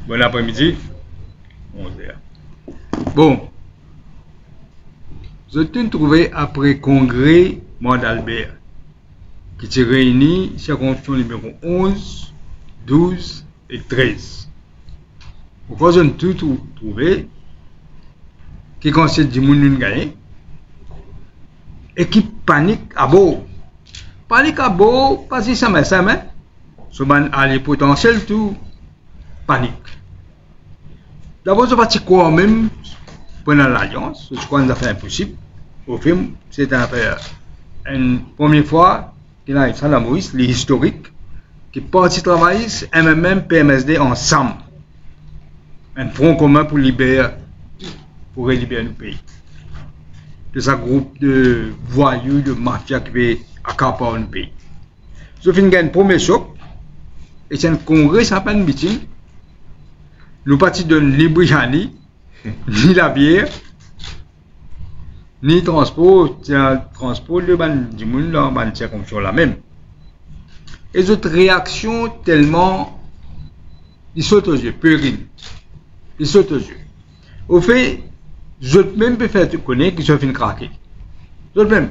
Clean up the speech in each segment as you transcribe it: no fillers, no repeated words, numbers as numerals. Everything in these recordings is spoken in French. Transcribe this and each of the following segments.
Bon après-midi. 11h. Bon. Je t'ai trouvé après congrès Mont Albert qui s'est réuni circonscription numéro 11, 12 et 13. Pourquoi je ne t'ai trouvé qui consiste du monde gagné et qui panique à beau. Panique à beau parce que ça m'a souvent allié potentiel tout panique. D'abord, je vais quoi même pendant l'alliance, je crois que c'est impossible. Au film, c'est une première fois qu'il y a ça la Maurice, les historiques, qui partent travailler MMM, PMSD ensemble. Un front commun pour libérer le pays. De ce groupe de voyous, de mafia qui veut accaparer le pays. Je finis un premier choc, et c'est un congrès, ça pas un meeting. Nous partis de Libriani, ni la bière, ni transport de du monde dans une circonstance la même. Et cette réaction tellement, ils sautent aux yeux, puérine. Ils sautent aux yeux. Au fait, je même peux faire tu connais que je finis craquer. Je même.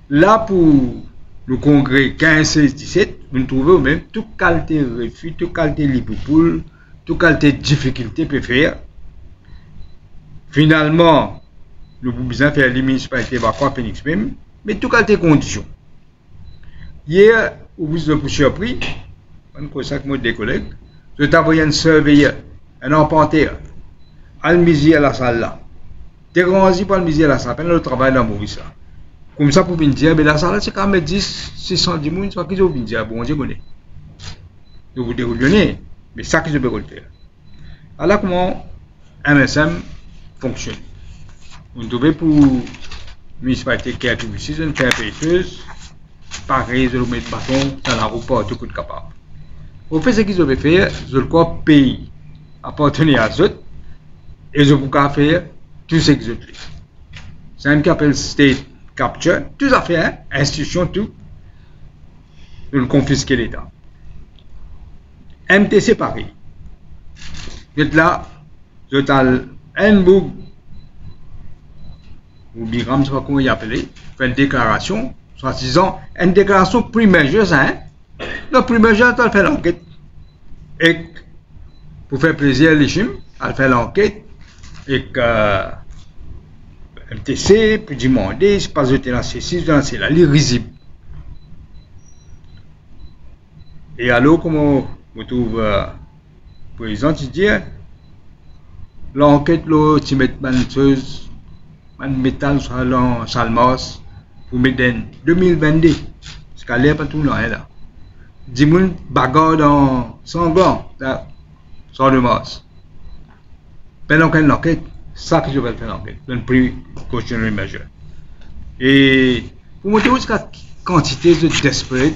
Là pour le congrès 15, 16, 17, vous trouvez même toute qualité de refus, toute qualité de libre-poule, toute qualité de difficulté peut faire. Finalement, nous avons besoin de faire les municipalités Bakwa Phoenix même, mais toute qualité de conditions. Hier, vous avez surpris, des collègues, je t'ai envoyé un surveilleur, un empanteur, à la à la salle là. Tu es rendu par le à la salle, le travail dans Maurice là. Comme ça, pour venir dire, mais la salle c'est quand même 10, 600 10 000, soit qu'ils ont venir dire, bon, je connais. Donc vous déroulez, mais ça que je peux le faire. Alors, comment MSM fonctionne? On devait pour municipalité qui a tout ici, une faire payeuse, pareil, je le mets de bâton dans la roue pour tout coup de capable. Au fait, ce qu'ils ont fait, je le crois pays appartenir à eux, et je peux faire tout ce qu'ils ont fait. C'est un qui appelle state capture, tout à fait, hein, institution, tout, de le confisquer l'État. MTC pareil. Vous êtes là, vous êtes à un bout, ou Biram, je sais pas comment il appelé, fait une déclaration, soit disant, une déclaration primaire, hein. Le primaire, elle fait l'enquête. Et pour faire plaisir à l'Échim, elle fait l'enquête, et que MTC peut demander, c'est pas jeter dans C6, c'est là, l'irrisible. Et alors, comment vous trouvez président, tu dis, l'enquête, là, tu mets un métal sur Salmos pour mettre en 2022. Parce qu'elle n'est pas tout là. 10 000 bagarres dans sanglant, sur le Mars. Pendant qu'une enquête, ça que je vais faire l'enquête, un precautionary measure. Et pour montrer jusqu'à quantité de desperate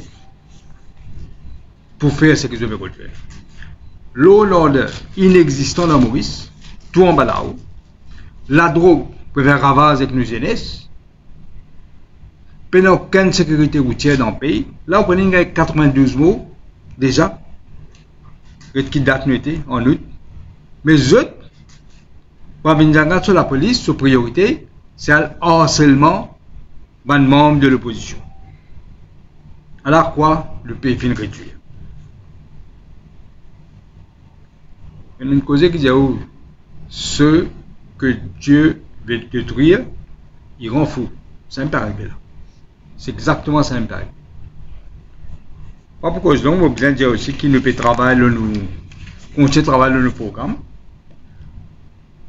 pour faire ce que je vais faire. L'eau l'ordre inexistant dans Maurice, tout en bas là-haut. La drogue peut faire ravage avec nos jeunesses. Pendant aucune sécurité routière dans le pays. Là, on connaît 92 mots déjà, qui date en août. Mais je pour venir sur la police, sur priorité, c'est le harcèlement d'un membre de l'opposition. Alors quoi, le pays finit réduire. Il y a une cause qui dit ceux que Dieu veut détruire, ils rend fou. C'est un pareil là. C'est exactement ça un pareil. Pas pour cause donc, on besoin de dire aussi qu'il ne peut travailler nous continuer de travailler dans le programme.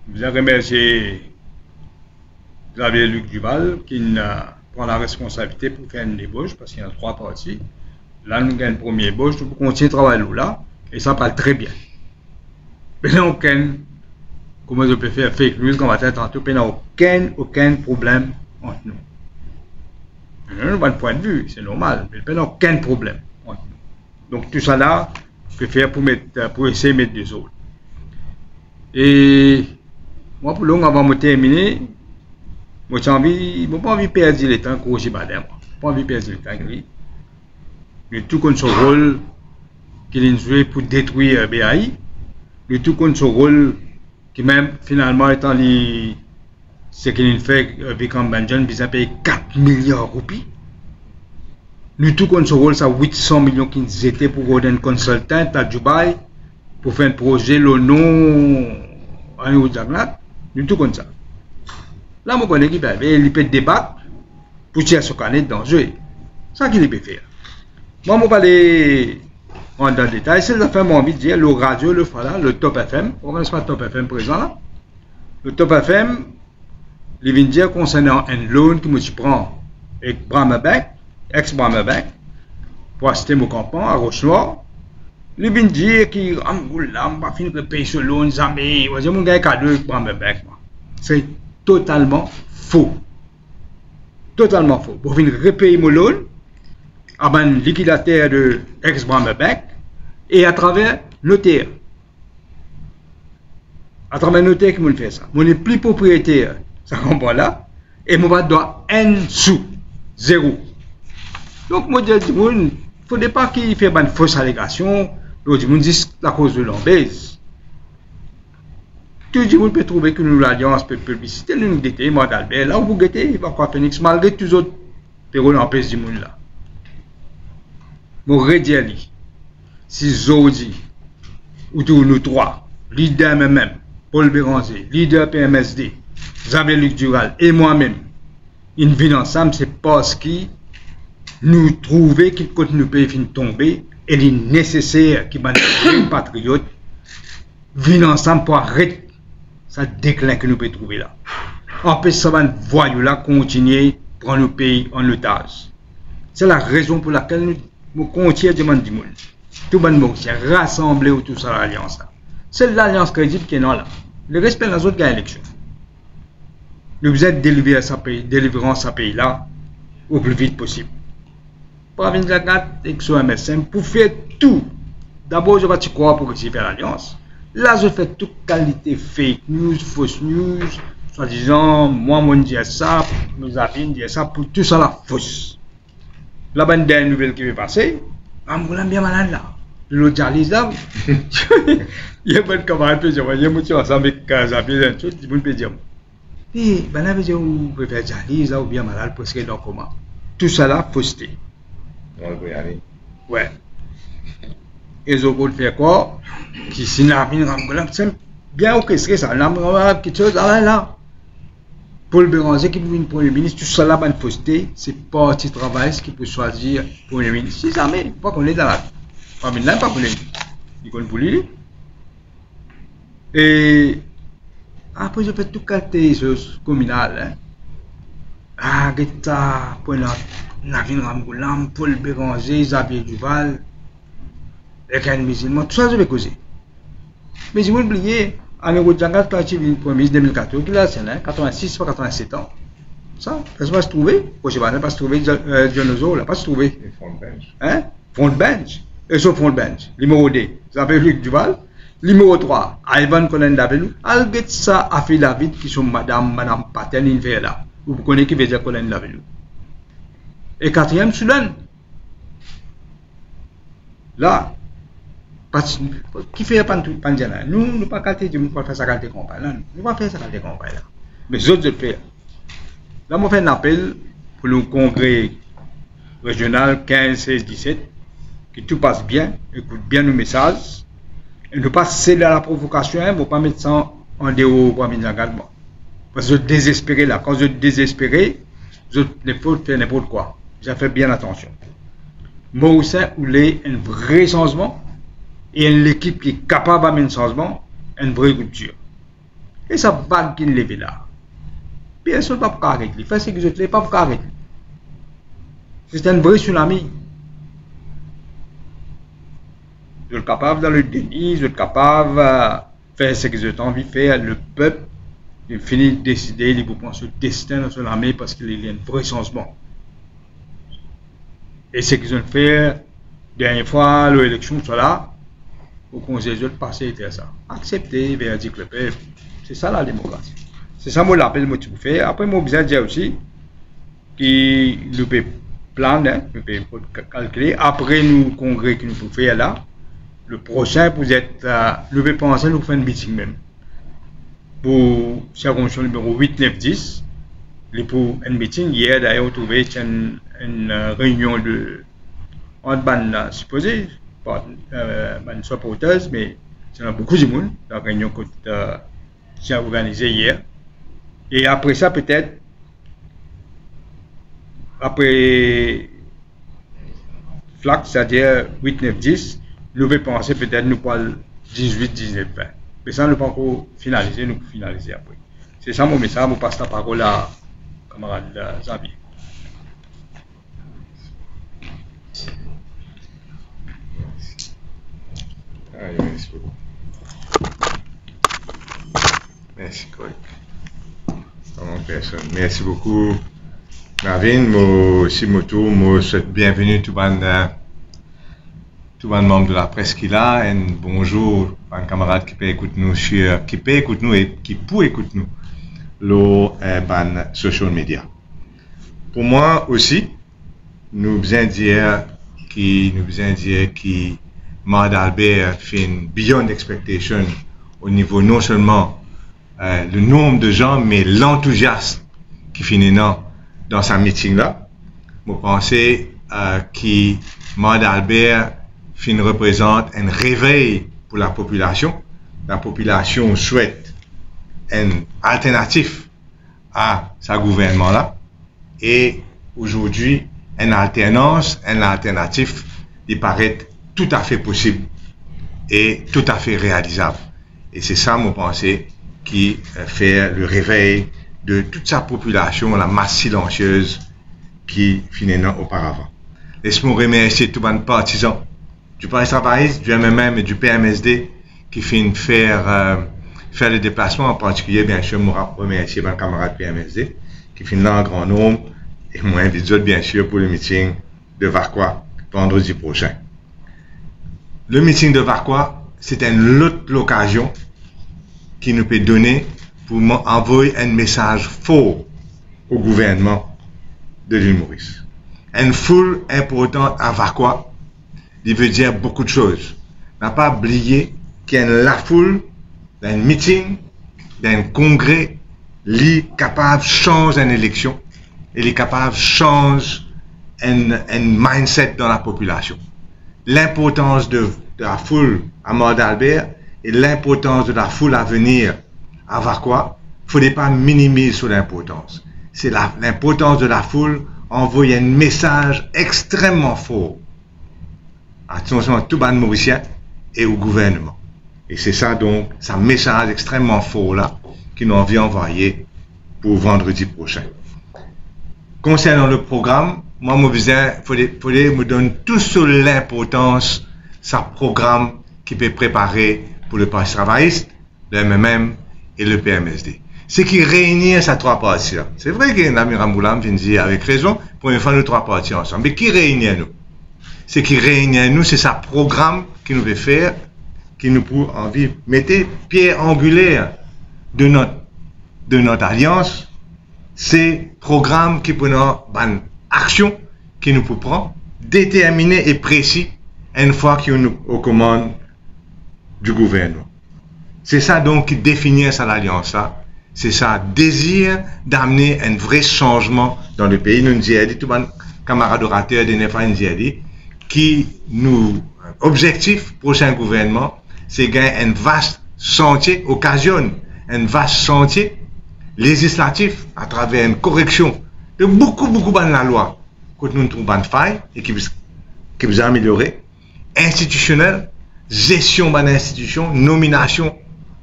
Je voudrais remercier Xavier Luc Duval qui prend la responsabilité pour faire une ébauche parce qu'il y a 3 parties. Là, nous avons une première ébauche, nous pouvons continuer de travailler là et ça parle très bien. Mais là, comment je peux faire fake news qu'on va faire tantôt, mais aucun problème entre nous. Nous avons un point de vue, c'est normal, mais il n'y a aucun problème entre nous. Donc tout ça là, je peux faire pour essayer de mettre des autres. Et moi, pour l'on avant de terminer, moi, je n'ai pas envie de perdre le temps que j'ai pas d'air. Je n'ai pas envie de perdre le temps. Mais tout comme son rôle qu'il a joué pour détruire BAI, Le tout compte son rôle, qui même finalement étant ce qu'il fait avec un Benjamin, ils ont payé 4 milliards de roupies. Le tout compte son rôle, ça 800 millions qui étaient pour un consultant à Dubaï, pour faire un projet, le nom, en Oudjaglat. Le tout compte ça. Là, mon collègue, il peut débattre pour tirer ce canet dans le jeu. C'est ça qu'il peut faire. Moi, je vais aller en détail. C'est la fin, mon envie de dire, le radio, le Fala, le Top FM. On ne pas Top FM présent là. Le Top FM, il vient dire concernant un loan que je prends avec Bramabek, ex-Bramabek, pour assister mon campement à Roche-Noire. Il vient dire qu'il va finir de payer ce loan, jamais. Je vais gagner cadeau avec Bramabek. C'est totalement faux. Totalement faux. Pour venir repayer mon loan, à un liquidateur de ex-Bramabek et à travers notaire. À travers notaire qui me fait ça. Mon n'est plus propriétaire, ça comprend là, et mon doit un sou, zéro. Donc, moi, je dis, il ne faudrait pas qu'il fasse une fausse allégation, l'autre dit c'est la cause de l'embèse. Tout le monde peut trouver que nous, l'Alliance, peut publiciter, nous guetter, moi, d'Albert, là où vous guettez, il va croire Phoenix, malgré tous les autres péroles en paix du monde là. Mon redis, si Zodi, ou tous nous trois, leader même, Paul Béranger, leader PMSD, Xavier Luc Dural et moi-même, une vie ensemble, c'est parce que nous trouvons qu'il continue de fin tomber et il est nécessaire qu'il y ait des patriotes venir ensemble pour arrêter ce déclin que nous pouvons trouver là. En plus, ça va voyou là continuer à prendre le pays en otage. C'est la raison pour laquelle nous continuons à demander du monde. Tout le monde s'est rassemblé autour de l'alliance. C'est l'alliance crédible qui est là. Le respect des autres élections. Nous vous êtes délivré ce pays là au plus vite possible. Pour venir la carte avec ce MSM, pour faire tout. D'abord, je vais te croire pour réussir l'alliance. Là, je fais toute qualité fake news, fausse news, soi-disant, moi, mon dit ça, nos amis disent ça, pour tout ça, la fausse. La bande dernière nouvelle qui va passer, on est bien malade là. Le dialyse là, il y a pas de camarade, il y a un monsieur ensemble avec Xavier, tout le monde peut dire. Et ben là, vous pouvez faire dialyse là ou bien malade parce que dans comment. Tout ça là, fausseté. On peut y aller. Ouais. Et ils ont fait quoi? Qui s'y n'a c'est bien orchestré ça. Là, quelque chose là. Paul Béranger qui peut venir Premier ministre, tout ça là, une fausseté, c'est parti travail qui peut choisir Premier ministre. Si jamais, pas qu'on est dans la. Pas maintenant, pas qu'on est. Il connaît pour lui. Et après, je fais tout qualité communal. Hein. Ah, Guetta, Navin Ramgoulam, Paul Béranger, Xavier Duval, les un musulman, tout ça je vais causer. Mais je vais oublier, en Eurojangal, quand tu es Premier ministre 2014, il a 86 ou 87 ans. Ça ne va se trouver. Je ne vais pas se trouver, John Ozo, il ne va pas se trouver. Hein? Front bench. Et sur front bench. Numéro 2, Xavier Luc Duval. Numéro 3, Ivan Colin Davelou. Alget ça a fait David qui sont madame Patel Inver là. Vous connaissez qui veut dire Colin Davelou. Et quatrième, Soudan. Là, qui fait Pandjana? Nous ne pas qualité de faire sa qualité campagne. Nous ne pas faire sa qualité campagne là. Mais les autres, je le fais. Là, je fais un appel pour le congrès régional 15, 16, 17. Que tout passe bien, écoute bien nos messages. Et ne pas céder à la provocation, ne pas mettre ça en dehors pour mettre l'engagement. Parce que je suis désespéré là. Quand je suis désespéré, je ne peux faire n'importe quoi. J'ai fait bien attention. Moi aussi, vous voulez un vrai changement et une équipe qui est capable d'amener un changement, une vraie rupture. Et ça va qu'il lève là. Bien sûr, pas pour arrêter. Il fait ce que je ne l'ai pas pour arrêter. C'est un vrai tsunami. Je suis capable dans le déni, je suis capable de faire ce que j'ai envie de faire. Le peuple, il finit de décider, il prend ce destin dans son armée parce qu'il y a un vrai changement. Et ce qu'ils ont fait, dernière fois, l'élection soit là, au conseil de passer et ça. Accepter, verdict le peuple. C'est ça la démocratie. C'est ça moi l'appel que tu peux faire. Après, moi, besoin de dire aussi que nous pouvons planer, nous pouvons calculer. Après, nous, congrès que nous pouvons faire là, le prochain, vous êtes, nous pouvons penser, nous faire un meeting même. Pour circonvention numéro 8, 9, 10, pour un meeting, hier d'ailleurs, on trouvait une réunion de entre supposé, pas supporters, mais il y a beaucoup de monde, la réunion que j'ai organisée hier. Et après ça, peut-être, après FLAC, c'est-à-dire 8, 9, 10, nous pouvons penser peut-être nous parler 18, 19, 20. Mais ça, nous ne pouvons pas encore finaliser, nous finaliser après. C'est ça mon message, je passe la parole à camarade Xavier. Merci beaucoup. Merci, correct. Merci beaucoup, Marvin. Moi souhaite bienvenue tout le monde de la presse qui est là. Et bonjour, un camarade qui peut écouter nous et qui peut écouter nous sur social media. Pour moi aussi, nous besoin dire que Maud Albert fait beyond expectation au niveau non seulement le nombre de gens, mais l'enthousiasme qui finit dans sa meeting là. Je pense que Maud Albert représente un réveil pour la population. La population souhaite une alternative à ce gouvernement là. Et aujourd'hui, une alternative, il paraît tout à fait possible et tout à fait réalisable. Et c'est ça, mon pensée, qui fait le réveil de toute sa population, la masse silencieuse qui finit auparavant. Laisse-moi remercier tous les partisans du Parti travailliste, du MMM et du PMSD qui finissent faire le déplacement, en particulier, bien sûr, je remercier mes camarades PMSD qui finissent là en grand nombre et moi invite bien sûr pour le meeting de Varquois vendredi prochain. Le meeting de Varquois, c'est une autre occasion qui nous peut donner pour envoyer un message fort au gouvernement de l'île Maurice. Une foule importante à Varquois, il veut dire beaucoup de choses. On n'a pas oublié qu'il y a la foule d'un meeting, d'un congrès, qui est capable de changer une élection et qui est capable de changer un mindset dans la population. L'importance de la foule à Maud Albert et l'importance de la foule à venir à Varquois, il ne faudrait pas minimiser sur l'importance. C'est l'importance de la foule envoyer un message extrêmement fort à tout le monde mauricien et au gouvernement. Et c'est ça donc, c'est un message extrêmement fort là, qui nous envie envoyer pour vendredi prochain. Concernant le programme, moi, il faudrait me donner tout sur l'importance de ce programme qui peut préparer pour le Parti travailliste, le MMM et le PMSD. C'est qui réunit ces trois partis. C'est vrai que Nami Ramboulam vient dire avec raison, pour une fois nous trois partis ensemble. Mais qui réunit nous? Ce qui réunit nous, c'est ce programme qui nous veut faire, qui nous pour envie mettre pierre angulaire de notre alliance. C'est programme qui peut nous une action qui nous peut prendre déterminé et précis une fois qu'on nous aux commandes du gouvernement. C'est ça donc qui définit cette alliance-là. C'est ça, désir d'amener un vrai changement dans le pays. Nous nous disons, tout le monde, camarades orateurs de NEFA, nous disons, qui nous, objectif prochain gouvernement, c'est gagner un vaste chantier, occasionne un vaste chantier législatif à travers une correction de beaucoup de la loi que nous trouvons une faille et qui vous a amélioré, institutionnel, gestion de l'institution, nomination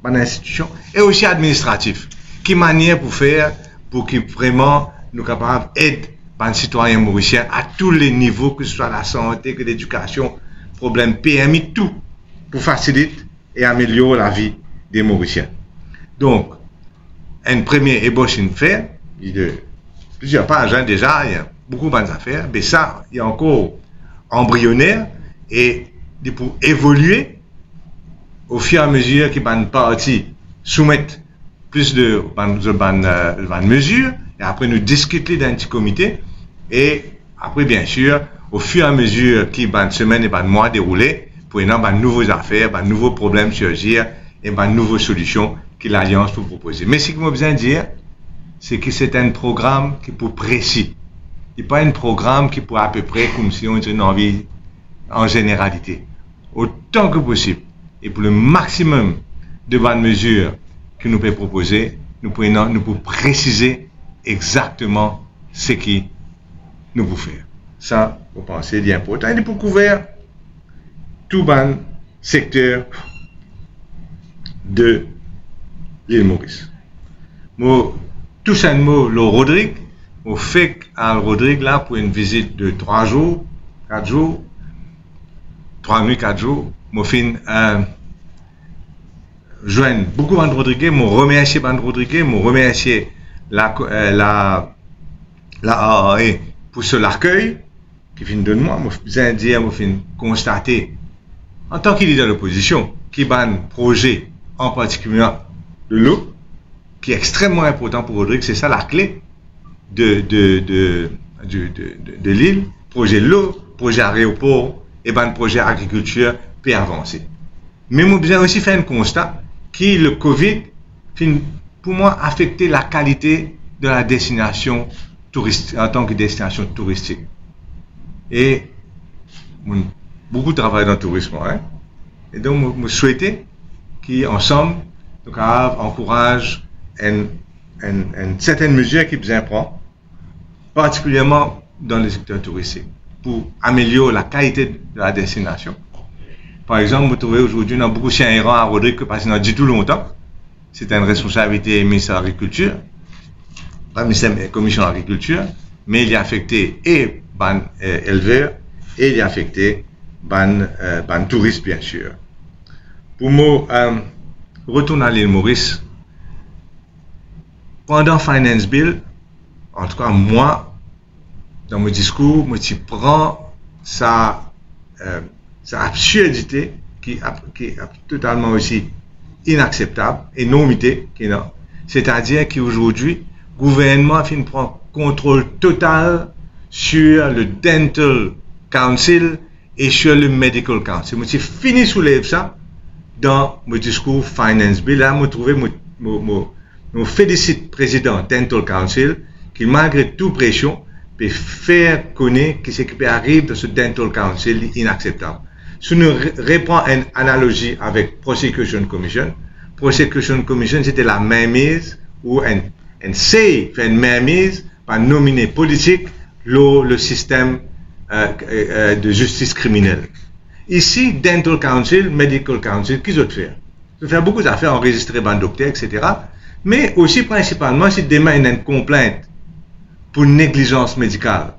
de l'institution et aussi administratif. Qui manière pour faire pour que vraiment nous capables d'aider les citoyens mauriciens à tous les niveaux, que ce soit la santé, que l'éducation, problème PMI, tout, pour faciliter et améliorer la vie des Mauriciens. Donc, un premier ébauche une faire, il y a plusieurs pages déjà, il y a beaucoup de bonnes affaires, mais ça, il y a encore embryonnaire et pour évoluer au fur et à mesure que les partis soumettent plus de mesures, et après nous discuter d'un petit comité, et après bien sûr, au fur et à mesure que les semaines et les mois déroulés, pour une nouvelles affaires, de nouveaux problèmes surgir et de nouvelles solutions que l'Alliance peut proposer. Mais ce que je veux besoin de dire, c'est que c'est un programme qui est pour précis. Il n'est pas un programme qui est pour à peu près comme si on était envie en généralité. Autant que possible, et pour le maximum de bonnes mesures que nous pouvons proposer, nous pouvons préciser exactement ce qui nous pouvons faire. Ça, vous pensez, c'est important. Il est pour couvrir tout le secteur de l'île Maurice. Tout simplement, le Rodrigue, au fait à Rodrigue là pour une visite de 3 jours, 4 jours, 3 nuits, 4 jours, moi fin joindre beaucoup de Rodrigue, moi remercier Bande Rodrigue, moi remercier la AAE pour ce l'accueil qui vient de moi, moi fin dire, moi fin constater en tant qu'il est dans l'opposition, qui a un projet en particulier de l'eau qui est extrêmement important pour Rodrigue, c'est ça la clé de l'île, projet l'eau, projet aéroport et projet agriculture peut avancer. Mais nous besoin aussi faire un constat que le Covid pour moi affecté la qualité de la destination touristique en tant que destination touristique. Et beaucoup travaillent dans le tourisme, hein? Et donc je souhaitais qu'ensemble nous encourage une certaine mesure qui besoin prend, particulièrement dans le secteur touristique, pour améliorer la qualité de la destination. Par exemple, vous trouvez aujourd'hui dans beaucoup de chiens errants à Rodrigue que parce qu'on a dit tout longtemps, c'est une responsabilité du ministère de l'Agriculture, pas le ministère de la Commission de l'Agriculture, mais il est affecté et éleveurs et il est affecté touristes bien sûr. Pour moi, retourner à l'île Maurice, pendant Finance Bill, en tout cas moi, dans mon discours, je prends sa absurdité qui est totalement aussi inacceptable, énormité, c'est-à-dire qu'aujourd'hui, le gouvernement prend contrôle total sur le Dental Council et sur le Medical Council. Je fini soulève ça dans mon discours Finance Bill. Là, je félicite le président Dental Council qui, malgré toute pression, peut faire connaître que ce qui arrive dans ce Dental Council est inacceptable. Si nous reprenons une analogie avec Prosecution Commission c'était la mainmise ou un fait une mainmise par nominer politique le système de justice criminelle. Ici, Dental Council, Medical Council, qu'est-ce qu'ils font? Ils font beaucoup d'affaires enregistrées par un docteur, etc. Mais aussi principalement, si demain il y a une complainte pour négligence médicale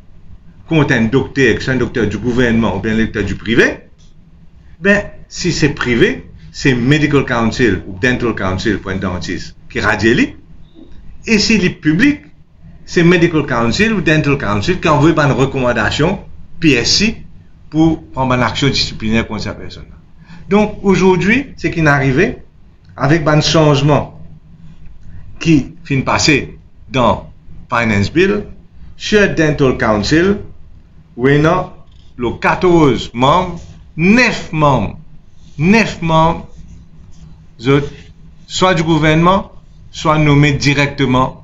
contre un docteur, que c'est un docteur du gouvernement ou bien un docteur du privé, ben, si c'est privé, c'est Medical Council ou Dental Council pour un dentiste qui radie. Et si c'est public, c'est Medical Council ou Dental Council qui envoie une recommandation PSC pour prendre une action disciplinaire contre cette personne. Donc aujourd'hui, ce qui est arrivé avec un changement qui finit passer dans Finance Bill, sur Dental Council, où il y a le 14 membres, 9 membres, soit du gouvernement, soit nommés directement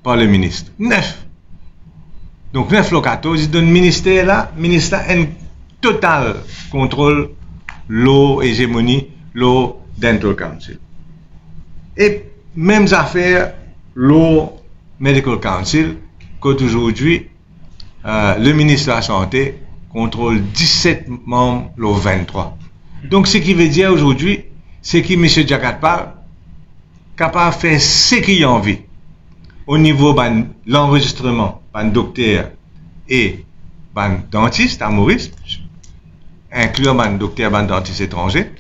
par le ministre. 9. Donc 9 le 14, il donne ministère un total contrôle l'hégémonie, le Dental Council. Et mêmes affaires, le Medical Council, qu'aujourd'hui, le ministre de la Santé contrôle 17 membres, le 23. Donc, ce qui veut dire aujourd'hui, c'est que M. Diakatpal est capable de faire ce qu'il a envie au niveau de l'enregistrement de docteur et de dentiste à Maurice, incluant de docteur et dentiste étranger,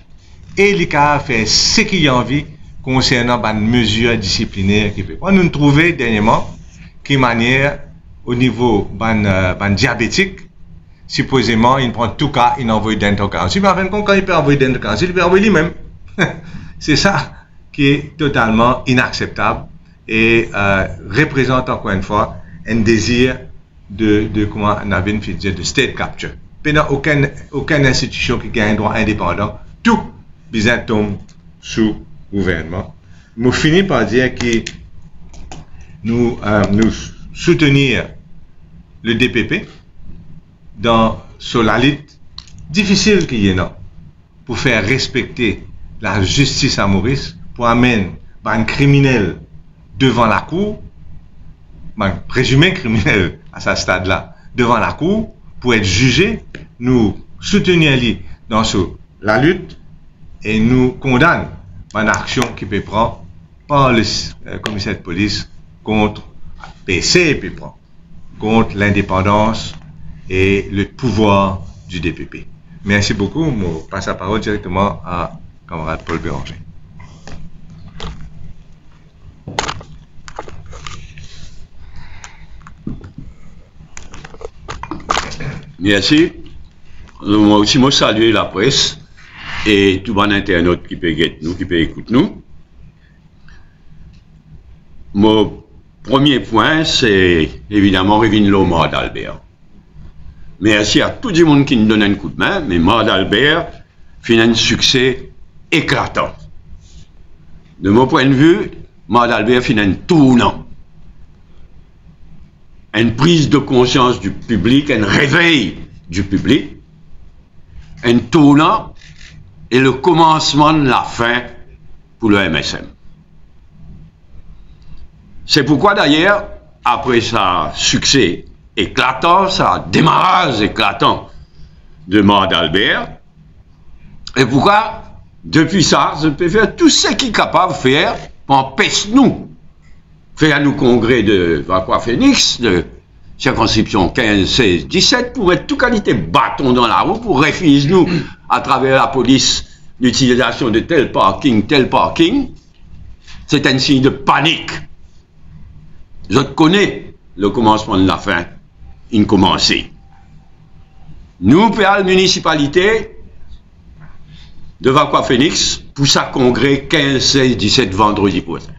et il est capable de faire ce qu'il a envie concernant les mesures disciplinaires qu'il peut. On nous trouvé dernièrement qui manière au niveau diabétique, supposément il prend tout cas, il envoie Dental Council, mais en fin de compte, quand il peut envoyer Dental Council, il peut envoyer lui-même. C'est ça qui est totalement inacceptable et représente encore une fois un désir de comment on avait une figure de state capture. pendant aucune institution qui a un droit indépendant, tout bizarre tombe sous gouvernement. Je finis par dire que nous soutenir le DPP sur la lutte difficile qu'il y a pour faire respecter la justice à Maurice, pour amener un criminel devant la cour, un présumé criminel à ce stade-là, devant la cour, pour être jugé. Nous soutenir lui dans la lutte et nous condamnons une action qui peut prendre par le commissaire de police contre PC peut prendre contre l'indépendance et le pouvoir du DPP. Merci beaucoup. Je passe la parole directement à camarade Paul Béranger. Merci. Moi aussi, je salue la presse et tout bon internaute qui peut guetter nous, qui peut écouter nous. Mon premier point, c'est évidemment revenir au mort d'Albert. Merci à tout le monde qui nous donne un coup de main, mais mort d'Albert fait un succès éclatant. De mon point de vue, mort d'Albert fait un tournant. Une prise de conscience du public, un réveil du public, un tournant et le commencement de la fin pour le MSM. C'est pourquoi d'ailleurs, après sa succès éclatant, sa démarrage éclatant de mort d'Albert, et pourquoi, depuis ça, je peux faire tout ce qui est capable de faire pour empêcher nous faire nous congrès de Vacqua Phoenix, de circonscription 15, 16, 17, pour être toute qualité bâton dans la roue, pour refuser nous, à travers la police, l'utilisation de tel parking, c'est un signe de panique. Je connais le commencement de la fin, il commençait. Nous, la municipalité de Vacqua Phoenix, pour sa congrès 15, 16, 17 vendredi prochain.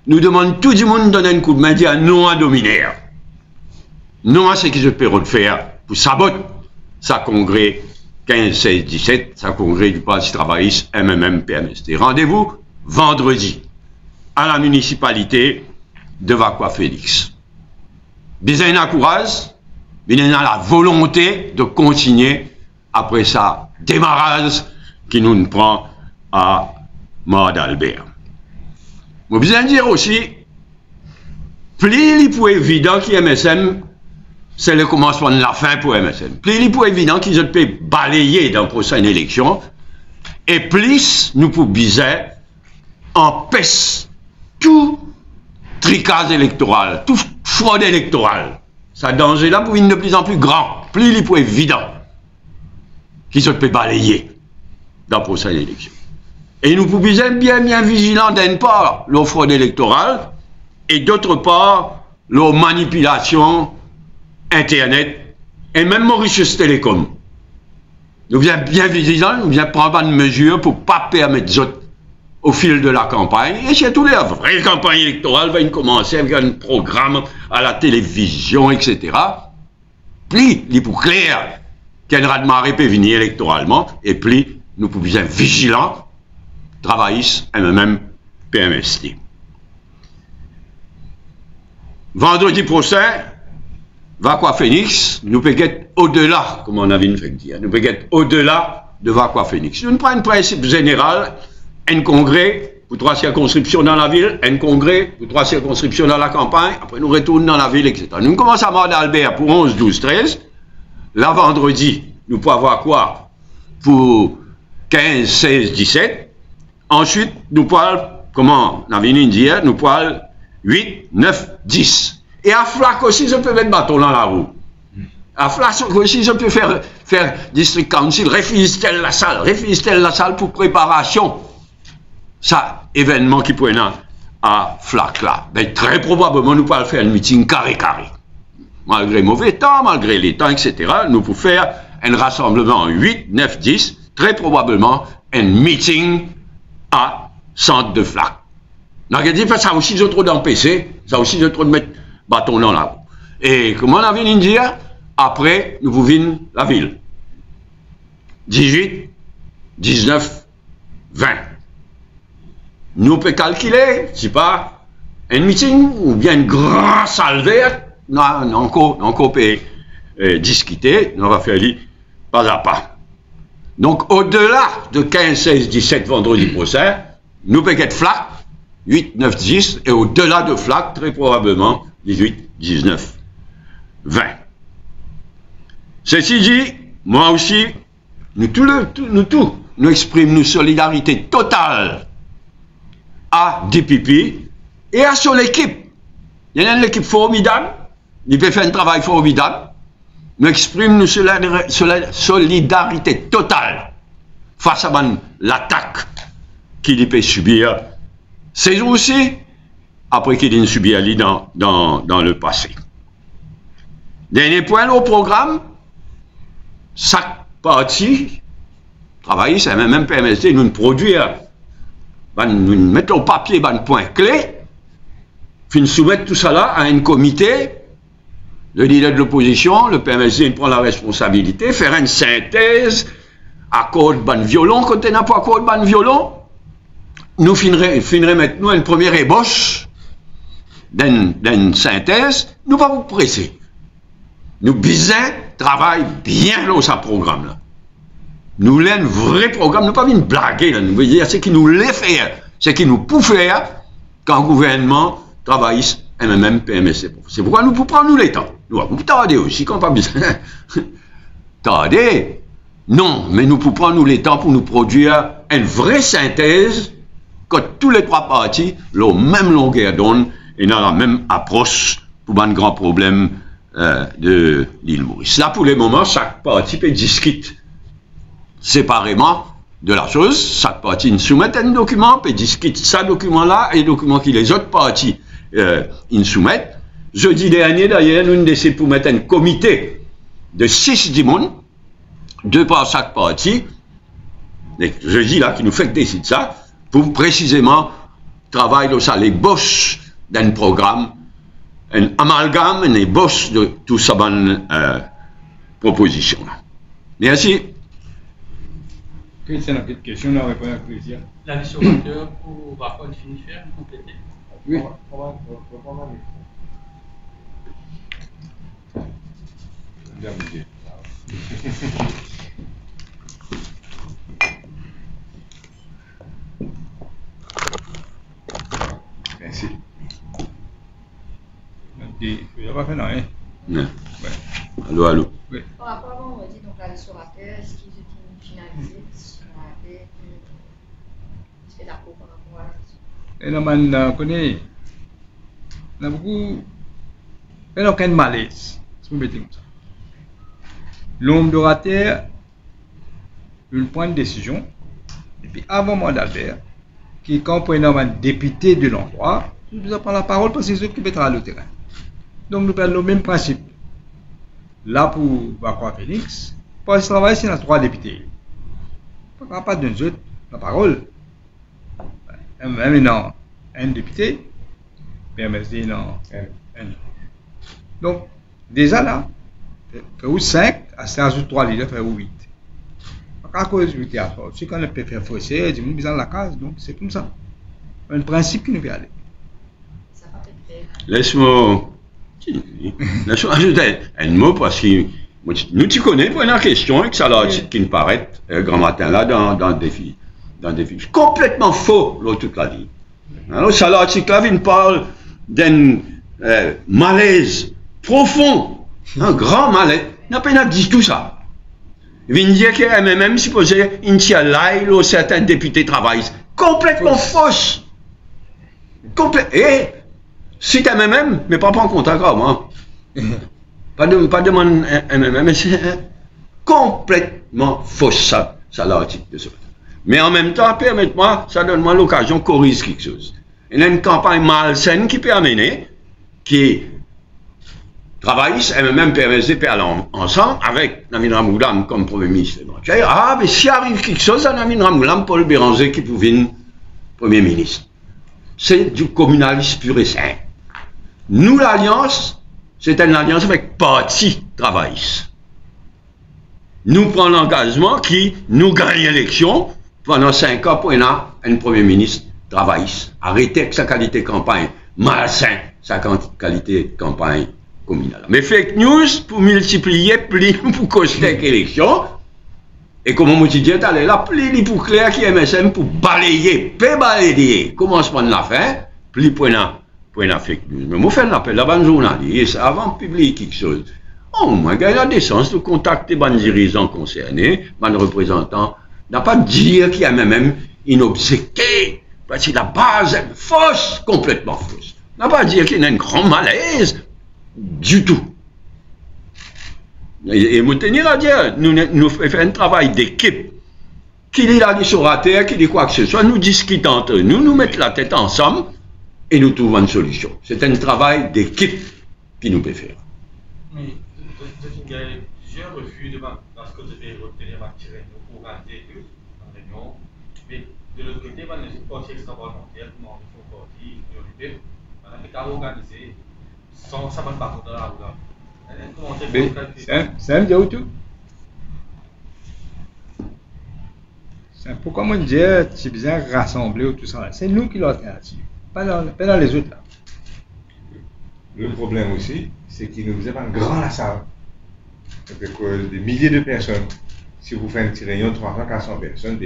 Nous demandons tout le monde de donner un coup de main, dire non à Dominaire. Non à ce que je peux faire pour saboter sa congrès 15, 16, 17, sa congrès du Parti travailliste MMM PMST. Rendez-vous vendredi à la municipalité de Vacqua Phoenix. Bien un courage, bien la volonté de continuer après ça démarrage qui nous prend à mort d'Albert. Je besoin dire aussi, plus pour évident que MSM, c'est le commencement de la fin pour MSM. Plus pour évident qu'ils peuvent balayer dans la prochaine élection, et plus nous pour bizarre empêcher tout tricage électoral, tout fraude électorale. Ça danger là pour une de plus en plus grand, plus pour évident qu'ils peuvent balayer dans la prochaine élection. Et nous pouvons bien vigilants d'une part, la fraude électorale, et d'autre part, la manipulation Internet, et même Mauritius Télécom. Nous sommes bien vigilants, nous devons prendre des mesures pour ne pas permettre d'autres au fil de la campagne. Et surtout, la vraie campagne électorale va commencer avec un programme à la télévision, etc. Puis, il est pour clair qu'un raz-de-marée peut venir électoralement, et puis, nous pouvons être vigilants, travaillistes, et même PMST. Vendredi prochain, Vacqua Phoenix, nous pouvons être au-delà, comme on avait fait dire, nous pouvons être au-delà de Vacqua Phoenix. Nous prenons un principe général, un congrès pour 3 circonscriptions dans la ville, un congrès pour 3 circonscriptions dans la campagne, après nous retournons dans la ville, etc. Nous commençons à mort d'Albert pour 11, 12, 13. Là, vendredi, nous pouvons avoir quoi pour 15, 16, 17. Ensuite, nous pouvons, comment on avait dit hier, nous pouvons 8, 9, 10. Et à Flac aussi, je peux mettre bâton dans la roue. À Flac aussi, je peux faire district council, refuse-t-elle la salle pour préparation. Ça, événement qui pourrait être à Flac là. Ben, très probablement, nous pouvons faire un meeting carré. Malgré mauvais temps, malgré les temps, etc. Nous pouvons faire un rassemblement 8, 9, 10. Très probablement, un meeting à centre de Flac. Donc, il dit, ça aussi, j'ai trop d'empêcher. Ça aussi, j'ai trop de mettre bâton dans la roue. Et comment on avait dit dire, après, nous pouvons la ville. 18, 19, 20. Nous pouvons calculer, c'est pas un meeting ou bien une grande salle verte, nous encore discuter, nous va faire pas à pas. Donc, au-delà de 15, 16, 17 vendredi prochain, nous pouvons être flac, 8, 9, 10, et au-delà de flac, très probablement, 18, 19, 20. Ceci dit, moi aussi, nous exprimons une solidarité totale à DPP et à son équipe. Il y a une équipe formidable, il peut faire un travail formidable. Nous exprimons une solidarité totale face à l'attaque qu'il peut subir. C'est aussi après qu'il a subi dans le passé. Dernier point au programme, chaque parti travaille, c'est même permettre de nous produire, nous mettre au papier un point clé, puis nous soumettre tout ça là à un comité. Le leader de l'opposition, le PMSD prend la responsabilité, faire une synthèse, accord ban violon, quand on n'a pas accord ban violon, nous finirons maintenant une première ébauche d'une synthèse, nous pas vous presser. Nous bisons travail bien là, ce programme-là. Nous voulons un vrai programme, nous pas une blague, là. Nous voulons dire ce qui nous l'est faire, ce qui nous peut faire quand le gouvernement travaille MMM, PMSC. C'est pourquoi nous pouvons prendre le temps. Nous pouvons tarder aussi, quand pas besoin. Tarder? Non, mais nous pouvons prendre le temps pour nous produire une vraie synthèse que tous les trois partis la même longueur d'onde et dans la même approche pour un grand problème de l'île Maurice. Là, pour le moment, chaque parti peut discuter séparément de la chose. Chaque parti nous soumet un document, peut discuter ce document-là et le document que les autres partis ils soumettent. Jeudi dernier, d'ailleurs, nous avons décidé pour mettre un comité de 6 du monde, 2 par chaque parti, jeudi là, qui nous fait décider ça, pour précisément travailler dans ça, l'ébauche d'un programme, un amalgame, une ébauche de tout ça, proposition là. Merci. C'est une petite question, on va répondre avec plaisir. La mission rapporteur pour rapport finifère, compléter. Oui. Merci. Il n'y a pas fait non, hein? Non. Ouais. Allô. Oui. Par rapport à on dit donc la restaurateur, est-ce qu'ils ont finalisé avec est d'accord par rapport à ça? Et là, on connaît, on a beaucoup, il n'y a aucun malaise, si vous mettez comme ça. L'homme d'orateur, il prend une décision, et puis avant moi d'Albert, qui comprend un député de l'endroit, il nous prend la parole parce que c'est eux qui mettra le terrain. Donc nous prenons le même principe. Là pour Bakwa Phoenix, pour ce travail, c'est 3 députés. Il n'y a pas d'un autre la parole. Même non, un député, PMSD non, un. Donc, déjà là, fait 5, à 3 leaders, fait 8. À cause du théâtre, si on peut faire forcer, du monde dans la case, donc c'est comme ça. Un principe qui nous fait aller. Ça va peut-être faire. Laisse-moi ajouter un mot parce que nous tu connais pour une question et que ça là qui nous paraît grand matin là dans le défi. Complètement faux, l'autre l'a dit. Alors, ça l'article là, il parle d'un malaise profond, un grand malaise. Il n'a pas dit tout ça. Il vient dire que même supposé, il y a là, certains députés travaillent. Complètement fausse. Et, si tu es même, mais pas en compte encore, moi. Pas de mon MMM, mais c'est complètement fausse, ça l'article de ce matin. Mais en même temps, permettez-moi, ça donne-moi l'occasion qu'on corrige quelque chose. Il y a une campagne malsaine qui peut amener, qui travaille, et même PMSD peut aller ensemble avec Namin Ramoulam comme Premier ministre. Ah, mais s'il arrive quelque chose à Namin Ramoulam, Paul Béranger qui pouvait être Premier ministre. C'est du communalisme pur et simple. Nous, l'Alliance, c'est une alliance avec parti travailliste. Nous prenons l'engagement qui nous gagne l'élection pendant 5 ans pour un premier ministre travailliste. Arrêtez avec sa qualité de campagne malsain, sa qualité de campagne communale. Mais fake news pour multiplier, plus pour coster l'élection. Et comme on dit, allez là, plus pour clair qui est MSM pour balayer, balayer, commencement de la fin, plus pour une fake news. Mais moi, je fais un appel à un journaliste avant de publier quelque chose. Au moins, il y a la décence de contacter les dirigeants concernés, les représentants, n'a pas dire qu'il y a même une obséquée, parce que la base est fausse, complètement fausse. N'a pas dire qu'il y a un grand malaise du tout. Et vous tenir à dire, nous faisons un travail d'équipe. Qu'il y a des orateur, qu'il y a quoi que ce soit, nous discutons entre nous, nous mettons la tête ensemble et nous trouvons une solution. C'est un travail d'équipe qui nous peut faire. Mais il y a plusieurs refus de parce que vous devez retenir ma tirée pour organiser une réunion. Mais de l'autre côté, il y a des partis extra-parlementaires, comment ils font partie, l'UNIP, on a fait organiser sans ça, pas contre la route. C'est un dieu tout. Pourquoi moi dire c'est bizarre rassembler tout ça? C'est nous qui l'alternative, pas dans les autres là. Le problème aussi, c'est qu'il nous avons un grand la salle. Avec des milliers de personnes. Si vous faites une petite réunion de 300-400 personnes, tout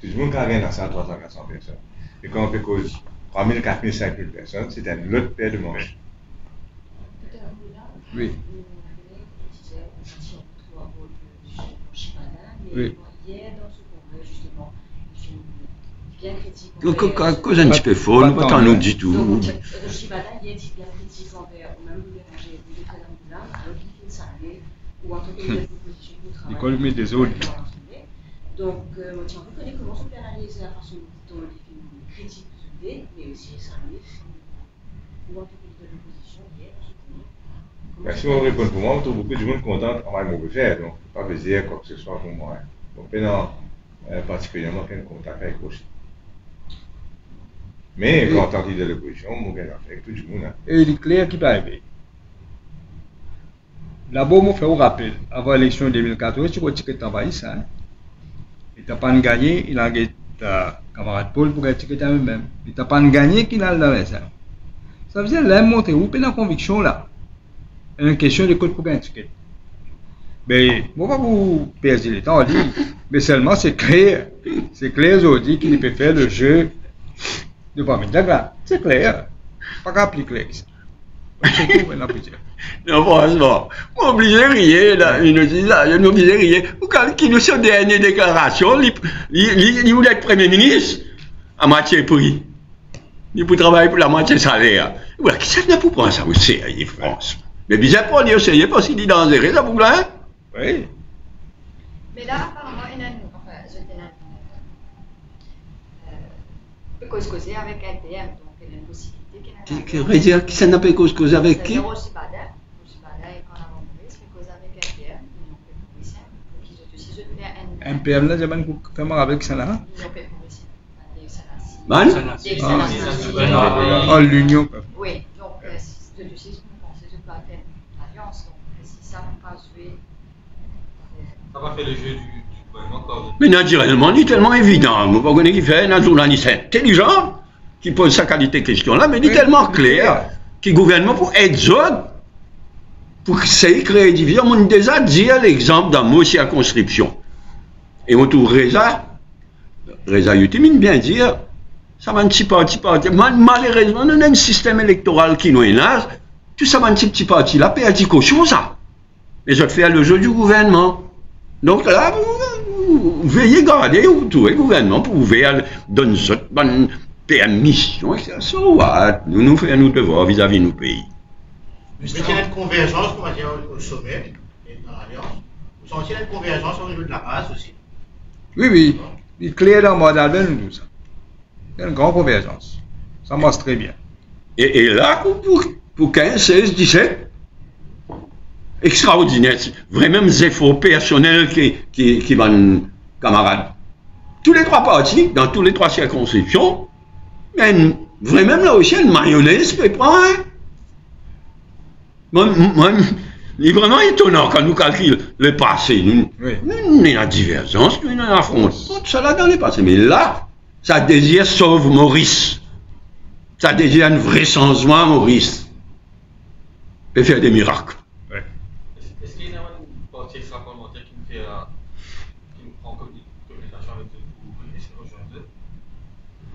le monde qui a dans la salle 300-400 personnes. Et quand on fait 3 000, 4 000, 5 000 personnes, c'est un autre paire de manches. Oui. Oui. Hier, dans ce congrès, justement, bien critique. Cause un petit peu faux, nous pas nous dit tout. Donc, Chibana, hier, dit bien critique envers même le Béranger, le président Moulin, alors qu'il fait salarié, ou en tout cas, il y a des propositions pour travailler. L'école met des autres. Donc, on tient un peu comment on peut analyser la façon dont les critiques soulevées, mais aussi les salariés, ou en tout cas, de l'opposition hier, dans ce congrès. Si on répond pour moi, on trouve beaucoup de monde content en mauvais faire, donc pas plaisir quoi que ce soit pour moi. Donc maintenant, particulièrement qu'un contact avec aussi. Mais quand on dit de l'opposition, on gagne avec tout le monde. Et il est clair qui peut arriver. D'abord, on fait un rappel, avant l'élection 2014, tu vois que tu as envahi ça. Il n'a pas gagné, il a gagné ta camarade Paul pour gagner le même. Il n'a pas gagné qu'il a le ça. Ça veut dire là, montrer où est la conviction là. Une question de code pour gagner un ticket. Mais, moi, pas vous perdre le temps en ligne, mais seulement c'est clair aujourd'hui qu'il peut faire le jeu de pas mettre là. C'est clair. Pas qu'à appliquer clair. C'est tout, maintenant, peut-être. Non, franchement, vous obligez de rire, là, il nous dit ça, je nous obligez de rire. Quand il nous fait dernière déclaration, il voulait être Premier ministre à moitié prix. Il peut travailler pour la moitié salaire. Voilà, qui ça n'a pas pour prendre ça au sérieux, France? Mais bizarre pour dire sérieux parce qu'il dit dangereux, ça vous plaît? Oui. Mais là, apparemment, il y a une causer avec NPM, donc il y a une possibilité qu'il y a Qui veut dire que ça n'a pas causer avec qui? C'est Rochibada et quand on a Maurice, il cause avec NPM, ils ont fait Mauricien, donc ils ont aussi jeté un NPM là, j'ai même comment avec ça là? Ils ont fait Mauricien. Man? Oh, l'union. Oui, donc c'est de ce qu'on pense, c'est pas faire l'alliance, donc si ça n'a pas joué. Ça va faire le jeu du gouvernement. Mais naturellement, c'est tellement évident. Vous ne connaissez qui fait un journaliste intelligent qui pose sa qualité de question là, mais il est tellement clair que le gouvernement pour aider les autres, pour créer division, on a déjà dit l'exemple d'un mot circonscription. Et on trouve Reza Yutimine bien dire, ça va un petit parti. Malheureusement, on a un système électoral qui nous est là, tout ça va un petit parti là, puis il dit quelque chose ça. Les autres font le jeu du gouvernement. Donc là, vous veillez garder tout le gouvernement pour vous faire donner cette bonne permission. So what? Nous faisons nos devoirs vis-à-vis de nos pays. Mais il y a une convergence, on va dire, au sommet et dans l'Alliance. Vous sentez une convergence au niveau de la base aussi? Oui. Il est clair dans le mode Albert, nous, ça. Il y a une grande convergence. Ça marche très bien. Et là, pour 15, 16, 17, extraordinaire. Vraiment des efforts personnels qui vont, camarades. Tous les trois partis, dans toutes les trois circonscriptions, mais vraiment là aussi, une mayonnaise peut prendre. Il est vraiment étonnant quand nous calculons le passé. Nous avons la divergence, nous avons l'affrontement, tout ça là dans le passé. Mais là, ça désire sauve Maurice. Ça désire un vrai changement, Maurice. Peut faire des miracles. Ouais. Est-ce qu'il y a une partie extra-parlementaire qui nous prend communication avec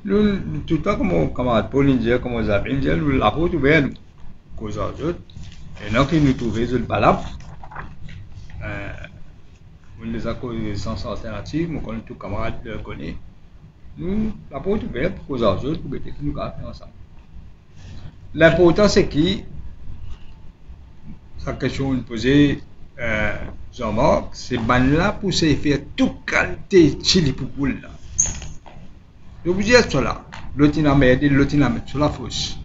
le Nous, tout le temps, comme mon camarade Paul dit, comme on appelle, nous la porte ouverte, cause aux autres. Et là, qui nous trouvent le balap, on les a causé sans alternative, mon tout camarade le connaît. Nous, la porte ouverte, cause aux autres, pour que nous faire ensemble. L'important, c'est qui, sa question nous posée, Jean-Marc, c'est ban là pour se faire toute qualité chili pour là. Je vous dis cela, l'autre n'a merdé, l'autre n'a mis sur la fosse.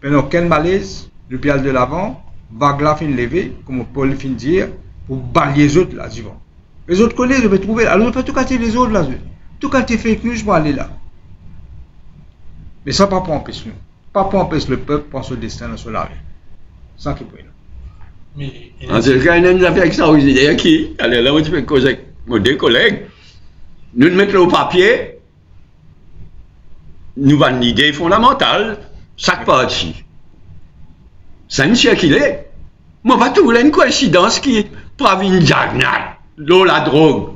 Pendant quel malaise, le pied de l'avant, vague là fin lever, comme Paul fin dire, pour balayer les autres là, devant. Les autres collègues, je vais trouver, alors je vais tout qualité les autres là, tout qualité fake news pour aller là. Mais ça pas pour empêcher nous. Pas pour empêcher le peuple pour son destin sur la rue. Ça qui peut nous. Mais. En tout cas, il y a une affaire extraordinaire qui, allez là où tu peux causer avec mes deux collègues, nous le mettons au papier, nous avons une idée fondamentale, chaque parti. C'est une chose qu'il est. Moi, pas tout, une coïncidence qui prend une jagnade, l'eau, la drogue.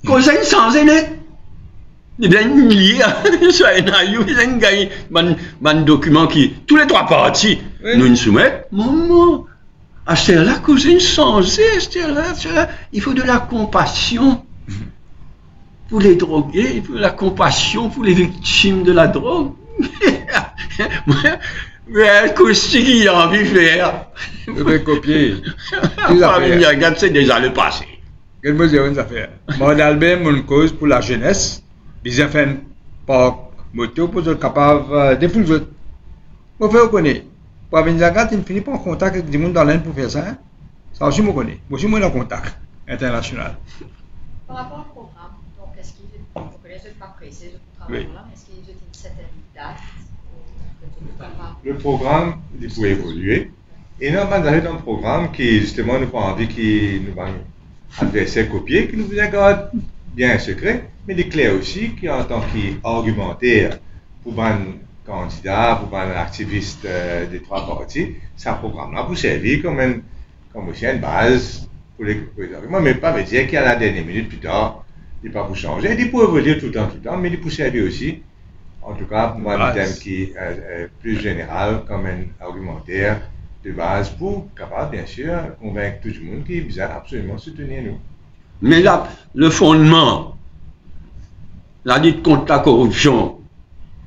Cause une sans net. Il y a une lire, sur un aïeux, il y a une gagne, un document qui, tous les trois partis, nous nous soumettons. Maman, à ce là, cause une sans là, il faut de la compassion pour les drogués, il faut de la compassion pour les victimes de la drogue. Mais qu'est-ce qu'il a envie de faire? Je vais copier. Regarde, c'est déjà le passé. Quelle mesure une affaire? Moi, d'Albert, mon cause pour la jeunesse, ils ont fait un parc moto pour être capable de fouler. Vous pouvez connaître. Pour venir à il finit par en contact avec des gens dans l'Inde pour faire ça. Ça aussi, je connais. Moi aussi, moi, en contact international. Par rapport au programme, donc est-ce qu'il vous connaissez pas précis ce programme-là, est-ce qu'il y a une certaine date? Le programme, il peut évoluer. Et nous avons dans le programme qui, justement, nous avons envie qui nous va adversaire copier, qui nous garde bien secret, mais il est clair aussi qu'en tant qu'argumentaire pour un candidat, pour un activiste des trois partis, ce programme-là peut servir comme une base pour les arguments, mais pas veut dire qu'à la dernière minute plus tard, il ne peut pas vous changer. Il peut évoluer tout le temps, mais il peut servir aussi. En tout cas, pour moi, un thème qui est plus général, comme un argumentaire de base pour capable, bien sûr, convaincre tout le monde qui vise absolument soutenir nous. Mais là, le fondement, la lutte contre la corruption,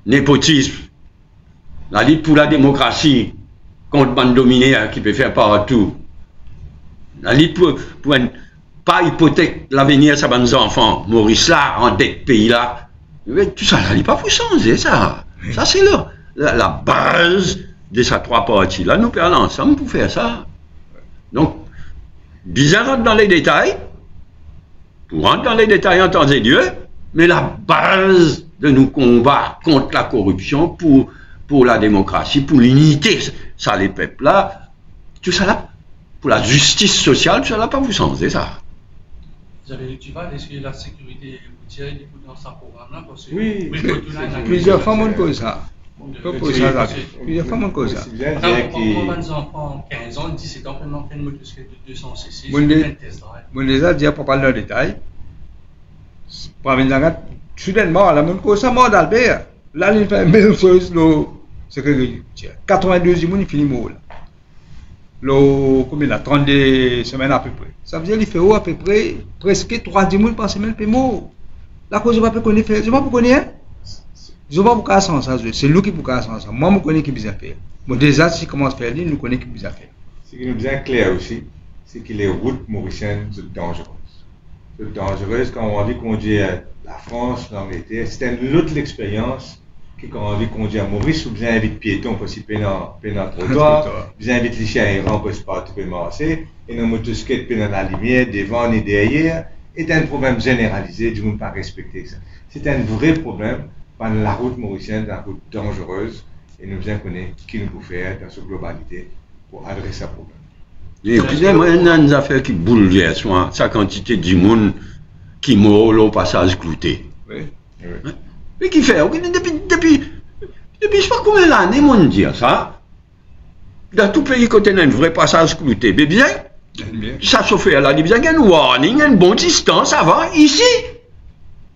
népotisme, la lutte pour la démocratie, contre bande dominée qui peut faire partout, la lutte pour ne pas hypothèque l'avenir de ses enfants, Maurice là, en dette pays là, tout ça, il n'est pas pour changer ça. Ça, c'est la base de ces trois parties. Là, nous perdons ensemble pour faire ça. Donc, bizarre rentre dans les détails, pour rentrer dans les détails en temps et lieu, mais la base de nos combats contre la corruption, pour la démocratie, pour l'unité, ça, les peuples là, tout ça là, pour la justice sociale, tout ça là, pas vous changer ça. Vous avez du mal, est-ce que la sécurité routière est dans ce programme-là? Oui, plusieurs femmes ont causé ça. Plusieurs femmes ont causé ça. Quand mes enfants 15 ans, 17 ans, on fait une motocyclette de 200 cc, je les ai dit pour parler en détail. Pour venir soudainement, la même cause, ça mort d'Albert. Là, il fait la même chose, c'est que 82 jours, il finit mort. Combien là, 32 semaines à peu près. Ça veut dire qu'il fait à peu près presque 3 jours par semaine pour mort. La cause, je ne sais pas pourquoi faire. Je ne sais pas pourquoi je ne sais pas pourquoi ça. C'est lui qui peut faire ça. Moi, je connais qui peut faire. Bon, déjà, si je commence à faire, nous connaissons qui peut faire. Ce qui est bien clair aussi, c'est que les routes mauriciennes sont dangereuses. C'est dangereuses quand on a envie de conduire la France, l'Angleterre. C'est une autre expérience que quand on a envie de conduire à Maurice, ou bien invite piéton pour s'y payer dans le trottoir, bien invite les chiens errants pour se partir pour marcher, et nos motocyclettes dans la lumière, devant et derrière, est un problème généralisé, du monde pas respecter ça. C'est un vrai problème, par la route mauricienne, la route dangereuse, et nous bien connaître qui nous peut faire dans cette globalité pour adresser ce problème. Et puis, il y a une affaire qui bouleverse, sa quantité de monde qui meurt au passage clouté. Oui. Mais qui fait? Depuis je sais pas combien d'années, mon dire ça. Dans tout pays, quand on a un vrai passage clouté, mais bien, ça chauffeur là, il y a un warning, une bonne distance avant. Ici,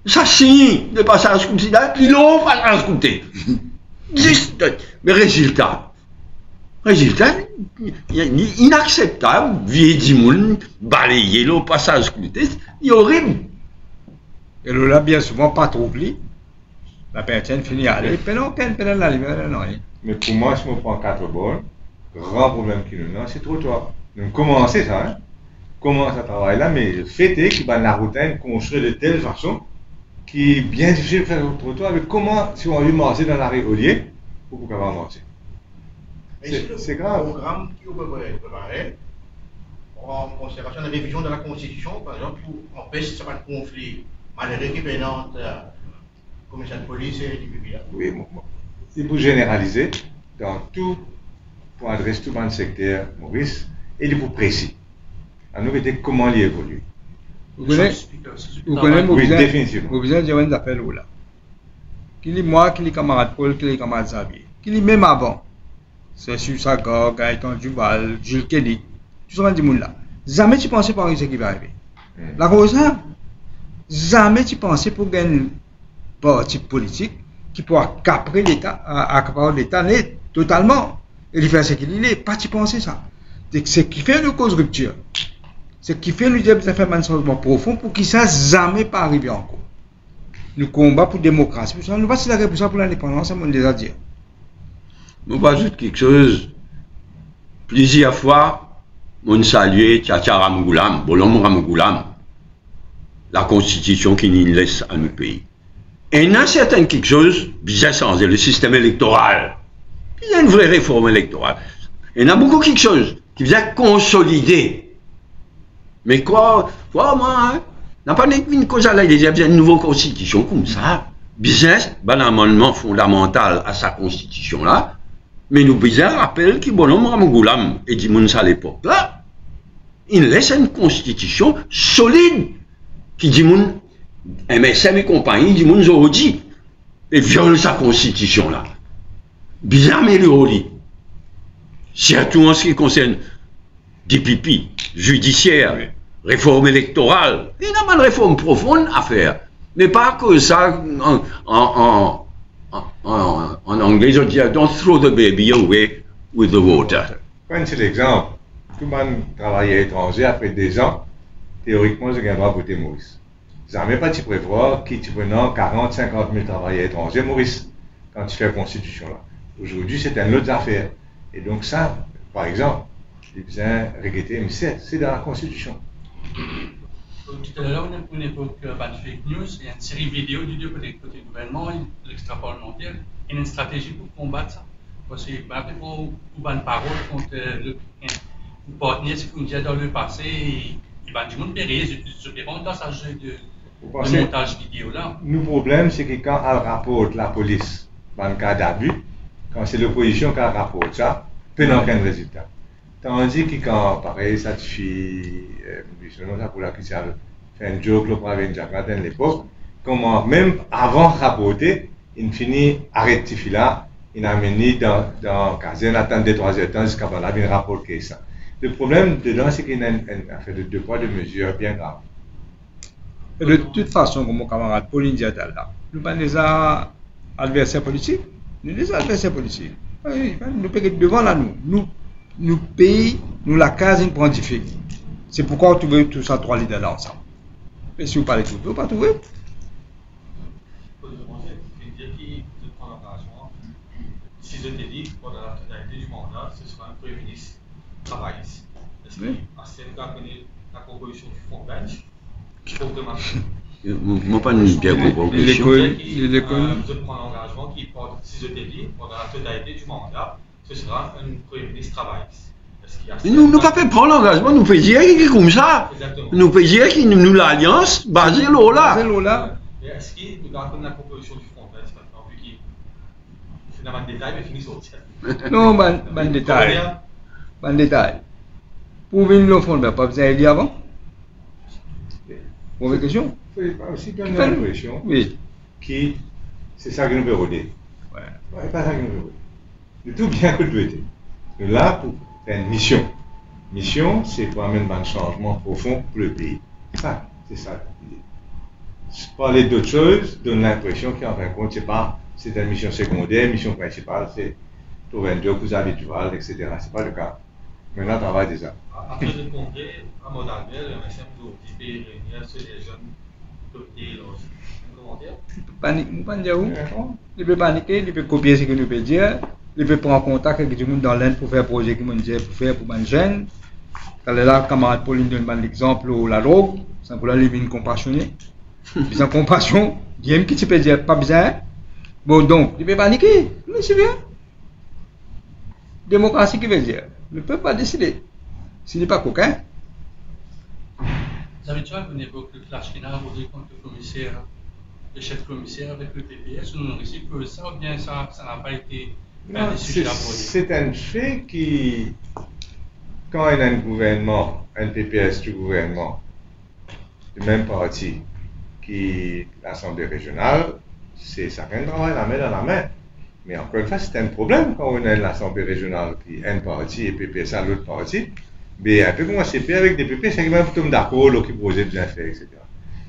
ça signe le passage clouté, puis l'autre passage clouté. Mais résultat, inacceptable, vieille dimoun, balayer le passage clouté, il est horrible. Et là, bien souvent, pas trop pli. La personne finit à aller, puis non, la lumière, non. Mais pour moi, si on prend 4 bornes, grand problème qui nous a, c'est le trottoir. Donc, commencer ça, hein? Commence à travailler là, mais le fait est que la routine construit de telle façon qui est bien difficile de faire le trottoir. Mais comment, si on veut marcher dans la rue au lieu, pour qu'on va marcher? C'est grave. Le programme qui peut préparer en conservation de révision de la Constitution, par exemple, pour empêcher ce conflit malheureux qui est entre le commissaire de police et du public. Oui, c'est pour généraliser dans tout, pour adresser tout le secteur, Maurice, et il est pour précis. À nous, comment il évolue. Vous connaissez, oui, définitivement. Vous avez dit un appel là. Qu'il est moi, qu'il est camarade Paul, qu'il est camarade Xavier. Qu'il est même avant. C'est sur Sagor, Gaëtan Duval, Jules Kelly, tout ça, dit là. Jamais tu pensais par ce qui va arriver. La cause, jamais tu pensais pour gagner un parti politique qui pourra capter l'État, accaparer l'État totalement. Et lui faire ce qu'il est. Pas tu penser ça. C'est ce qui fait une cause rupture. C'est ce qui fait nous dire que ça fait un changement profond pour qu'il ça jamais pas arriver encore. Nous combattons pour la démocratie. Nous ne pas pour ça pour l'indépendance, ça m'a déjà dit. Je vais ajouter quelque chose. Plusieurs fois, on salue Tchatcha Ramgoulam, Bolom Ramgoulam, la constitution qui nous laisse à notre pays. Et il y a certain quelque chose, bien changer le système électoral. Il y a une vraie réforme électorale. Il y a beaucoup quelque chose qui vient consolider. Mais quoi, moi, hein? N'a pas une cause là, il y a une nouvelle constitution comme ça. Business, un amendement fondamental à sa constitution là. Mais nous besoin rappelle que Bonhomme Ramgoulam et Dimouns à l'époque là, il laisse une constitution solide qui Dimouns, MSM et compagnie, Dimouns Zorodi, et viole sa constitution là. Bien amélioré. Surtout en ce qui concerne DPP, judiciaire, réforme électorale. Il y a pas de réforme profonde à faire. Mais pas que ça, en anglais, on dit don't throw the baby away with the water. Prenez cet exemple. Tout le monde travaille à l'étranger après 2 ans. Théoriquement, je gagne droit à voter Maurice. Jamais pas tu prévois qui tu prenant 40, 50 000 travailleurs à l'étranger, Maurice, quand tu fais la constitution là. Aujourd'hui, c'est une autre affaire. Et donc ça, par exemple, il vient regretter, mais c'est dans la constitution. Tout à l'heure, on a pris une époque de fake news, il y a une série vidéo du côté gouvernement, l'extra-parlementaire, et une stratégie pour combattre ça. Parce que, pour une parole contre le partenaire, ce qu'on dit dans le passé, il va du monde périr, je réponds dans ce jeu de montage vidéo là. Le problème, c'est que quand elle rapporte la police, dans le cas d'abus, quand c'est l'opposition qui rapporte ça, peu n'a aucun résultat. Tandis que quand, pareil, ça te fait, ça pour la question, fait un joke, le avec Jacques Latin à l'époque, comment, même avant de rapporter, il finit à rectifier là, il a mené dans la caserne, attendre 2-3 heures de temps jusqu'à là, il rapporte que ça. Le problème dedans, c'est qu'il y a un fait de 2 poids, 2 mesures bien grave. Et de toute façon, comme mon camarade Pauline dit là, nous avons des adversaires politiques. Nous des adversaires politiques. Nous payons devant là, nous payons, nous la case pontifique. C'est pourquoi on trouve tout ça 3 leaders là ensemble. Mais si vous parlez de tout, vous ne pouvez pas trouver. Si je t'ai dit, pendant la totalité du mandat, ce sera un Premier ministre travailliste. Est-ce que ACN connaît la proposition du Fonds belge? Je ne pas bien compris. Je prends l'engagement qui, si je t'ai dit, pendant la totalité du mandat, ce sera un Premier ministre travailliste. Nous ne pouvons pas prendre l'engagement, nous faisons dire comme ça. Exactement. Nous faisons dire que nous l'alliance basée là. Est-ce qu'il nous donne la proposition du Fonds belge maintenant, vu qu'il fait dans le détail, mais finit sur le Non, ban détail. Pour venir le fond, pas besoin d'y avant. Mauvaise question. Il faut aussi donner l'impression Oui. que c'est ça que nous veut rôder. Ouais. Pas ça que nous veut rôder. De tout bien que nous être. Nous là pour faire une mission. Mission, c'est pour amener un changement profond pour le pays. Ça, c'est ça l'idée. Parler d'autre chose donne l'impression qu'en fin de compte, c'est une mission secondaire, mission principale, c'est trouver un job plus habituel, etc. C'est pas le cas. Maintenant, on travaille déjà. Après le congrès, à Modalbert, il y a un exemple de pays réunir sur les jeunes copier un commentaire. Panique, pas dire où. Il peut paniquer, il peut copier ce que nous peut dire, il peut prendre contact avec du monde dans l'Inde pour faire un projet qui nous dit pour faire pour les jeunes. Quand là, camarade Pauline donne l'exemple de la drogue, c'est pour la livre compassionné. Puis sans compassion, il y a un qui peut dire pas besoin. Bon, donc, il peut paniquer, mais c'est bien. Démocratie qui veut dire, ne peut pas décider. S'il n'est pas coquin. Vous avez déjà une époque le clash final contre le commissaire, le chef commissaire avec le PPS, nous avons ici que ça ou bien ça n'a pas été un des sujets abordés. C'est un fait qui, quand il y a un gouvernement, un PPS du gouvernement, du même parti qui l'Assemblée régionale, c'est chacun travaille la main dans la main. Mais encore une fois, c'est un problème quand on a l'Assemblée régionale, puis un parti et PPS à l'autre parti. Mais un peu comme on s'est fait avec des PPS, c'est même tout d'accord, qui posait bien faire, etc.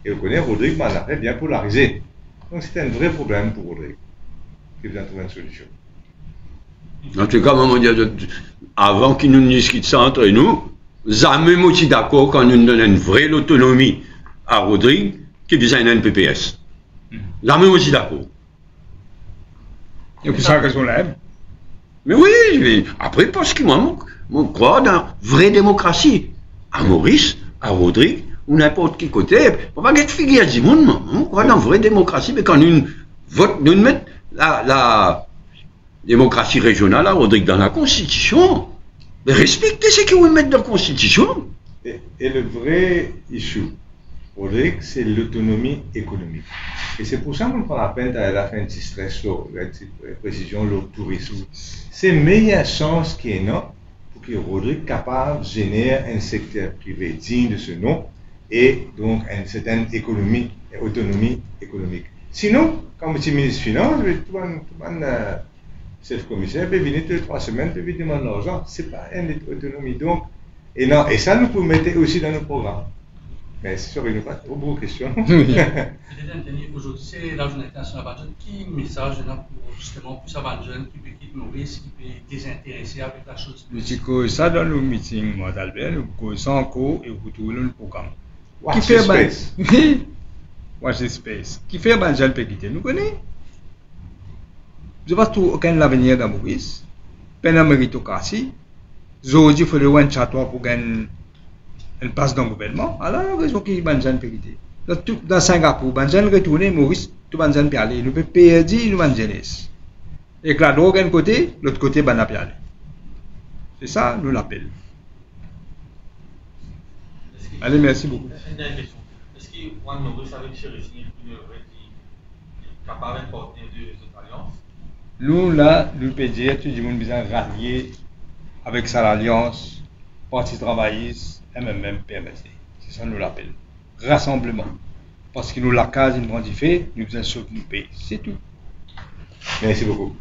Et vous connaissez, Rodrigue m'en a fait bien polarisé. Donc c'est un vrai problème pour Rodrigue, qui vient trouver une solution. En tout cas, maman, avant qu'ils nous discutent ça entre nous, jamais moi aussi d'accord quand nous donnons une vraie autonomie à Rodrigue qui design un PPS. Jamais moi aussi d'accord. Et pour ça raison là. Mais oui, après parce que moi, je crois dans la vraie démocratie. À Maurice, à Rodrigue, ou n'importe qui côté, on va pas figurer du monde, on croit dans la vraie démocratie, mais quand nous mettons la démocratie régionale à Rodrigue dans la Constitution, mais respectez ce que vous mettez dans la Constitution. Et le vrai issue, Rodrigue, c'est l'autonomie économique. Et c'est pour ça qu'on prend la peine d'aller à faire un petit stress, une petite précision, le tourisme. C'est le meilleur chance qu'il y ait pour que Rodrigue soit capable de générer un secteur privé digne de ce nom et donc une certaine autonomie économique. Sinon, comme petit ministre des Finances, le chef commissaire peut venir 2-3 semaines, peut venir demander l'argent. Ce n'est pas une autonomie. Donc, et ça, nous pouvons mettre aussi dans nos programmes. Mais c'est sûr, il n'y a pas trop beaucoup de questions. Aujourd'hui, c'est la journée internationale de jeunes. Qui message pour justement pour ça, les jeunes qui peut quitter Maurice, qui peut désintéresser avec la chose? Nous disons ça dans le meeting, moi, d'Albert, nous disons encore et vous trouvez le programme. Watch the space. Watch the space. Qui fait les jeunes peut quitter? Nous connaissons. Je ne vois aucun avenir dans Maurice. Peine à méritocratie. Aujourd'hui, il faut le one chatoir pour gagner une place dans le gouvernement. Alors, la raison qui est les jeunes peut quitter. Dans Singapour, les jeunes retournent, Maurice, tout le monde peut aller. Nous pouvons perdre nos jeunesse. Et que la drogue d'un côté, l'autre côté, on peut aller. C'est ça, nous l'appelons. Allez, merci beaucoup. Une dernière question. Est-ce que Juan Maurice avec Chérisny est capable de porter deux alliances? Nous, là, nous pouvons dire que tout le monde besoin rallier avec ça l'alliance, Parti travailliste, MMM, PMSD. C'est ça nous l'appelle. Rassemblement. Parce que nous, la case, une grande fait, nous besoin sauver nos pays. C'est tout. Merci beaucoup.